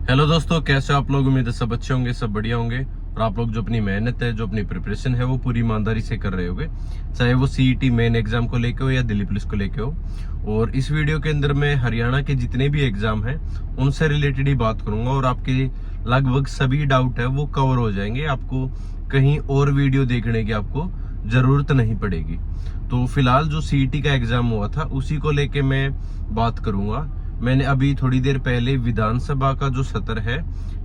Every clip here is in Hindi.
हेलो दोस्तों, कैसे आप लोग। उम्मीद है सब अच्छे होंगे, सब बढ़िया होंगे। और आप लोग जो अपनी मेहनत है, जो अपनी प्रिपरेशन है, वो पूरी ईमानदारी से कर रहे होगे, चाहे वो सीईटी मेन एग्जाम को लेके हो या दिल्ली पुलिस को लेके हो। और इस वीडियो के अंदर मैं हरियाणा के जितने भी एग्जाम हैं उनसे रिलेटेड ही बात करूंगा और आपके लगभग सभी डाउट है वो कवर हो जाएंगे। आपको कहीं और वीडियो देखने की आपको जरूरत नहीं पड़ेगी। तो फिलहाल जो सीईटी का एग्जाम हुआ था उसी को लेके मैं बात करूंगा। मैंने अभी थोड़ी देर पहले विधानसभा का जो सत्र है,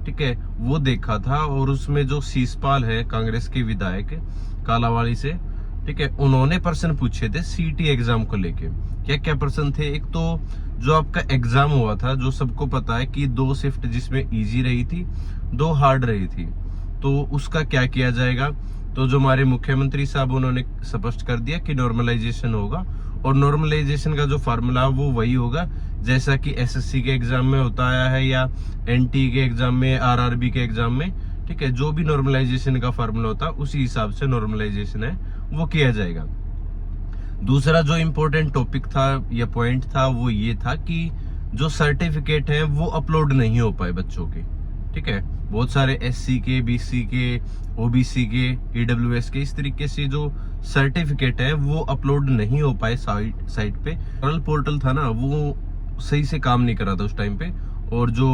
ठीक है, वो देखा था और उसमें जो शीशपाल है कांग्रेस के विधायक कालावाड़ी से, ठीक है, उन्होंने प्रश्न पूछे थे सीईटी एग्जाम को लेके। क्या क्या प्रश्न थे? एक तो जो आपका एग्जाम हुआ था, जो सबको पता है कि 2 शिफ्ट जिसमें इजी रही थी, 2 हार्ड रही थी, तो उसका क्या किया जाएगा। तो जो हमारे मुख्यमंत्री साहब उन्होंने स्पष्ट कर दिया कि नॉर्मलाइजेशन होगा और नॉर्मलाइजेशन का जो फार्मूला वो वही होगा जैसा कि एसएससी के एग्जाम में होता आया है या एनटी के एग्जाम में, आरआरबी के एग्जाम में, ठीक है। जो भी नॉर्मलाइजेशन का फार्मूला होता है उसी हिसाब से नॉर्मलाइजेशन है वो किया जाएगा। दूसरा जो इम्पोर्टेंट टॉपिक था या पॉइंट था वो ये था कि जो सर्टिफिकेट है वो अपलोड नहीं हो पाए बच्चों के, ठीक है। बहुत सारे एससी के, बीसी के, ओबीसी के, ईडब्ल्यूएस के, इस तरीके से जो सर्टिफिकेट है वो अपलोड नहीं हो पाए साइट पे। पोर्टल था ना, वो सही से काम नहीं कर रहा था उस टाइम पे, और जो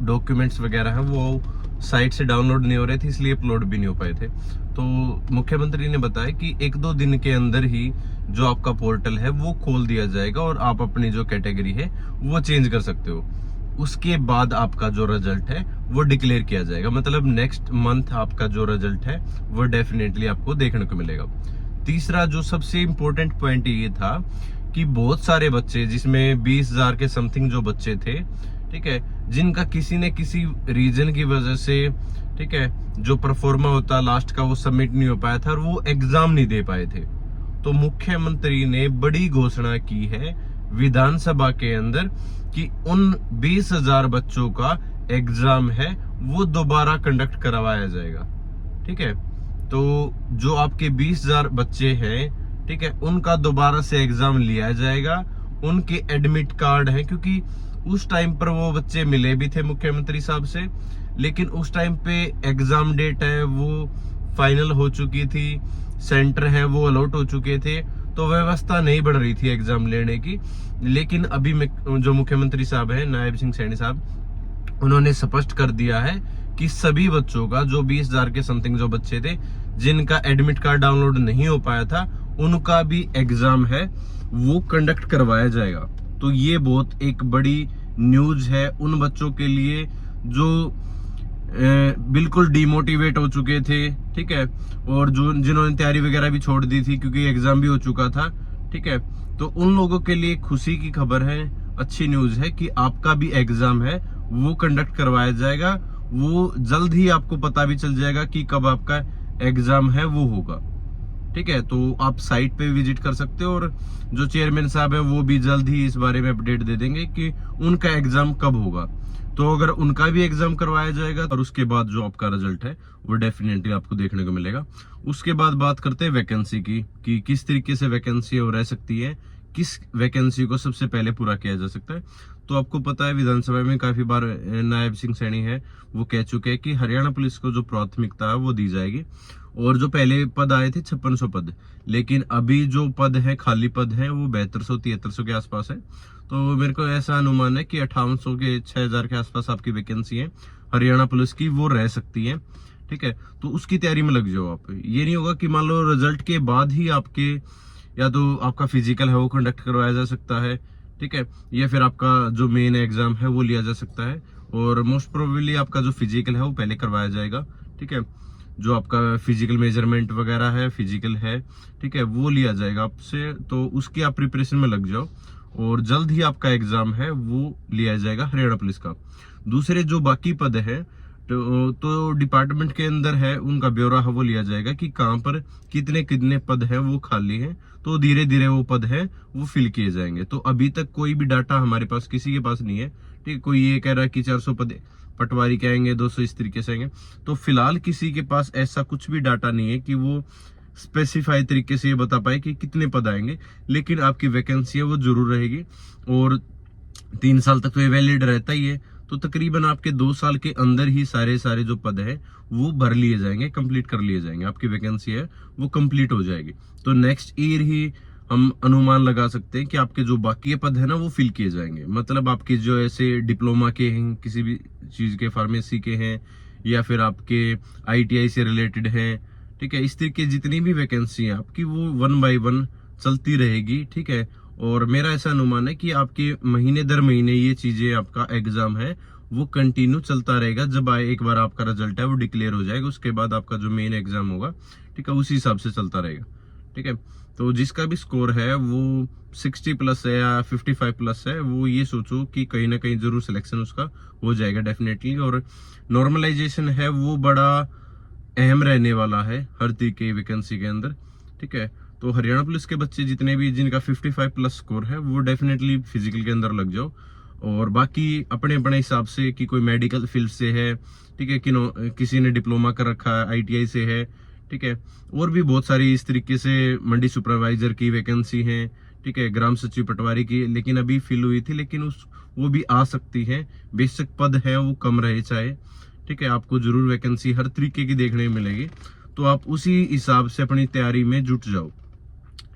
डॉक्यूमेंट्स वगैरह हैं वो साइट से डाउनलोड नहीं हो रहे थे, इसलिए अपलोड भी नहीं हो पाए थे। तो मुख्यमंत्री ने बताया कि 1-2 दिन के अंदर ही जो आपका पोर्टल है वो खोल दिया जाएगा और आप अपनी जो कैटेगरी है वो चेंज कर सकते हो। उसके बाद आपका जो रिजल्ट है वो डिक्लेयर किया जाएगा, मतलब नेक्स्ट मंथ आपका जो रिजल्ट है वो डेफिनेटली आपको देखने को मिलेगा। तीसरा जो सबसे इम्पोर्टेंट पॉइंट ये था कि बहुत सारे बच्चे, जिसमें 20,000 के समथिंग जो बच्चे थे, ठीक है, जिनका किसी न किसी रीजन की वजह से, ठीक है, जो परफॉर्मा होता लास्ट का वो सबमिट नहीं हो पाया था और वो एग्जाम नहीं दे पाए थे। तो मुख्यमंत्री ने बड़ी घोषणा की है विधानसभा के अंदर कि उन 20,000 बच्चों का एग्जाम है वो दोबारा कंडक्ट करवाया जाएगा, ठीक है। तो जो आपके 20,000 बच्चे हैं, ठीक है, उनका दोबारा से एग्जाम लिया जाएगा। उनके एडमिट कार्ड है, क्योंकि उस टाइम पर वो बच्चे मिले भी थे मुख्यमंत्री साहब से, लेकिन उस टाइम पे एग्जाम डेट है वो फाइनल हो चुकी थी, सेंटर है वो अलॉट हो चुके थे, तो व्यवस्था नहीं बढ़ रही थी एग्जाम लेने की। लेकिन अभी जो मुख्यमंत्री साहब है नायब सिंह सैनी साहब, उन्होंने स्पष्ट कर दिया है कि सभी बच्चों का, जो 20,000 के समथिंग जो बच्चे थे जिनका एडमिट कार्ड डाउनलोड नहीं हो पाया था, उनका भी एग्जाम है वो कंडक्ट करवाया जाएगा। तो ये बहुत एक बड़ी न्यूज है उन बच्चों के लिए जो बिल्कुल डिमोटिवेट हो चुके थे, ठीक है, और जो जिन्होंने तैयारी वगैरह भी छोड़ दी थी क्योंकि एग्जाम भी हो चुका था, ठीक है। तो उन लोगों के लिए खुशी की खबर है, अच्छी न्यूज है कि आपका भी एग्जाम है वो कंडक्ट करवाया जाएगा। वो जल्द ही आपको पता भी चल जाएगा कि कब आपका एग्जाम है वो होगा, ठीक है। तो आप साइट पे विजिट कर सकते हो और जो चेयरमैन साहब है वो भी जल्द ही इस बारे में अपडेट दे देंगे कि उनका एग्जाम कब होगा। तो अगर उनका भी एग्जाम करवाया जाएगा और उसके बाद जो आपका रिजल्ट है वो डेफिनेटली आपको देखने को मिलेगा। उसके बाद बात करते हैं वैकेंसी की, कि किस तरीके से वैकेंसी रह सकती है, किस वैकेंसी को सबसे पहले पूरा किया जा सकता है। तो आपको पता है विधानसभा में काफी बार नायब सिंह सैनी है वो कह चुके हैं कि हरियाणा पुलिस को जो प्राथमिकता है वो दी जाएगी। और जो पहले पद आए थे 5600 पद, लेकिन अभी जो पद है, खाली पद है, वो 7200-7300 के आसपास है। तो मेरे को ऐसा अनुमान है कि 5800 के 6000 के आसपास आपकी वैकेंसी है हरियाणा पुलिस की, वो रह सकती है, ठीक है। तो उसकी तैयारी में लग जाओ आप। ये नहीं होगा कि मान लो रिजल्ट के बाद ही आपके, या तो आपका फिजिकल है वो कंडक्ट करवाया जा सकता है, ठीक है, या फिर आपका जो मेन एग्जाम है वो लिया जा सकता है, और मोस्ट प्रोबेबली आपका जो फिजिकल है वो पहले करवाया जाएगा, ठीक है। जो आपका फिजिकल मेजरमेंट वगैरह है, फिजिकल है, ठीक है, वो लिया जाएगा आपसे। तो उसकी आप प्रिपरेशन में लग जाओ और जल्द ही आपका एग्जाम है वो लिया जाएगा हरियाणा पुलिस का। दूसरे जो बाकी पद है तो डिपार्टमेंट के अंदर है, उनका ब्यौरा है वो लिया जाएगा कि कहाँ पर कितने कितने पद है वो खाली है। तो धीरे धीरे वो पद है वो फिल किए जाएंगे। तो अभी तक कोई भी डाटा हमारे पास किसी के पास नहीं है, ठीक है। कोई ये कह रहा है कि 400 पद पटवारी के आएंगे, 200 इस तरीके से आएंगे। तो फिलहाल किसी के पास ऐसा कुछ भी डाटा नहीं है कि वो स्पेसिफाई तरीके से ये बता पाए कि कितने पद आएंगे। लेकिन आपकी वैकेंसी है वो जरूर रहेगी और 3 साल तक तो ये वैलिड रहता ही है। तो तो तकरीबन आपके 2 साल के अंदर ही सारे जो पद है वो भर लिए जाएंगे, कंप्लीट कर लिए जाएंगे, आपकी वैकेंसी है वो कंप्लीट हो जाएगी। तो नेक्स्ट ईयर ही हम अनुमान लगा सकते हैं कि आपके जो बाकी के पद है ना वो फिल किए जाएंगे। मतलब आपके जो ऐसे डिप्लोमा के हैं, किसी भी चीज के, फार्मेसी के हैं, या फिर आपके ITI से रिलेटेड है, ठीक है, इस तरीके जितनी भी वैकेंसी है आपकी वो 1 बाय 1 चलती रहेगी, ठीक है। और मेरा ऐसा अनुमान है कि आपके महीने दर महीने ये चीजें, आपका एग्जाम है वो कंटिन्यू चलता रहेगा। जब एक बार आपका रिजल्ट है वो डिक्लेयर हो जाएगा, उसके बाद आपका जो मेन एग्जाम होगा, ठीक है, उसी हिसाब से चलता रहेगा, ठीक है। तो जिसका भी स्कोर है वो 60 प्लस है या 55 प्लस है, वो ये सोचो कि कहीं ना कहीं जरूर सिलेक्शन उसका हो जाएगा डेफिनेटली। और नॉर्मलाइजेशन है वो बड़ा अहम रहने वाला है हर तरीके की वैकेंसी के अंदर, ठीक है। तो हरियाणा पुलिस के बच्चे जितने भी जिनका 55 प्लस स्कोर है वो डेफिनेटली फिजिकल के अंदर लग जाओ। और बाकी अपने अपने हिसाब से कि कोई मेडिकल फील्ड से है, ठीक है, किसी ने डिप्लोमा कर रखा है, ITI से है, ठीक है। और भी बहुत सारी इस तरीके से मंडी सुपरवाइजर की वैकेंसी है, ठीक है, ग्राम सचिव पटवारी की लेकिन अभी फिल हुई थी, लेकिन वो भी आ सकती है। बेशक पद है वो कम रहे चाहे, ठीक है, आपको जरूर वैकेंसी हर तरीके की देखने में मिलेगी। तो आप उसी हिसाब से अपनी तैयारी में जुट जाओ,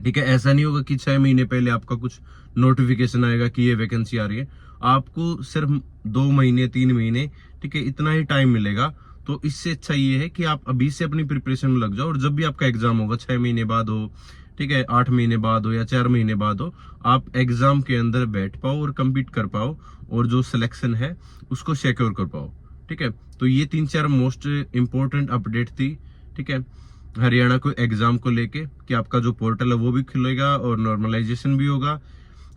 ठीक है। ऐसा नहीं होगा कि 6 महीने पहले आपका कुछ नोटिफिकेशन आएगा कि ये वैकेंसी आ रही है। आपको सिर्फ 2 महीने 3 महीने, ठीक है, इतना ही टाइम मिलेगा। तो इससे अच्छा ये है कि आप अभी से अपनी प्रिपरेशन में लग जाओ, और जब भी आपका एग्जाम होगा, 6 महीने बाद हो, ठीक है, 8 महीने बाद हो या 4 महीने बाद हो, आप एग्जाम के अंदर बैठ पाओ और कम्पीट कर पाओ, और जो सिलेक्शन है उसको सिक्योर कर पाओ, ठीक है। तो ये 3-4 मोस्ट इंपॉर्टेंट अपडेट थी, ठीक है, हरियाणा को एग्जाम को लेके, कि आपका जो पोर्टल है वो भी खुलेगा और नॉर्मलाइजेशन भी होगा।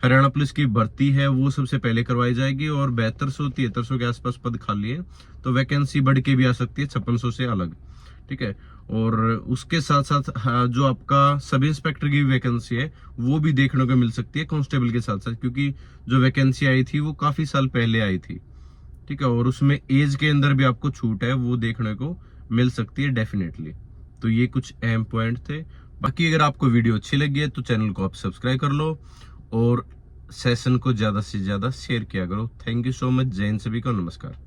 हरियाणा पुलिस की भर्ती है वो सबसे पहले करवाई जाएगी, और 7200-7300 के आसपास पद खाली है, तो वैकेंसी बढ़ के भी आ सकती है 5600 से अलग, ठीक है। और उसके साथ साथ जो आपका सब इंस्पेक्टर की वैकेंसी है वो भी देखने को मिल सकती है कांस्टेबल के साथ साथ, क्योंकि जो वैकेंसी आई थी वो काफी साल पहले आई थी, ठीक है। और उसमें एज के अंदर भी आपको छूट है वो देखने को मिल सकती है डेफिनेटली। तो ये कुछ अहम पॉइंट थे। बाकी अगर आपको वीडियो अच्छी लगी है तो चैनल को आप सब्सक्राइब कर लो, और सेशन को ज्यादा से ज्यादा शेयर किया करो। Thank you so much. जय हिंद, सभी को नमस्कार।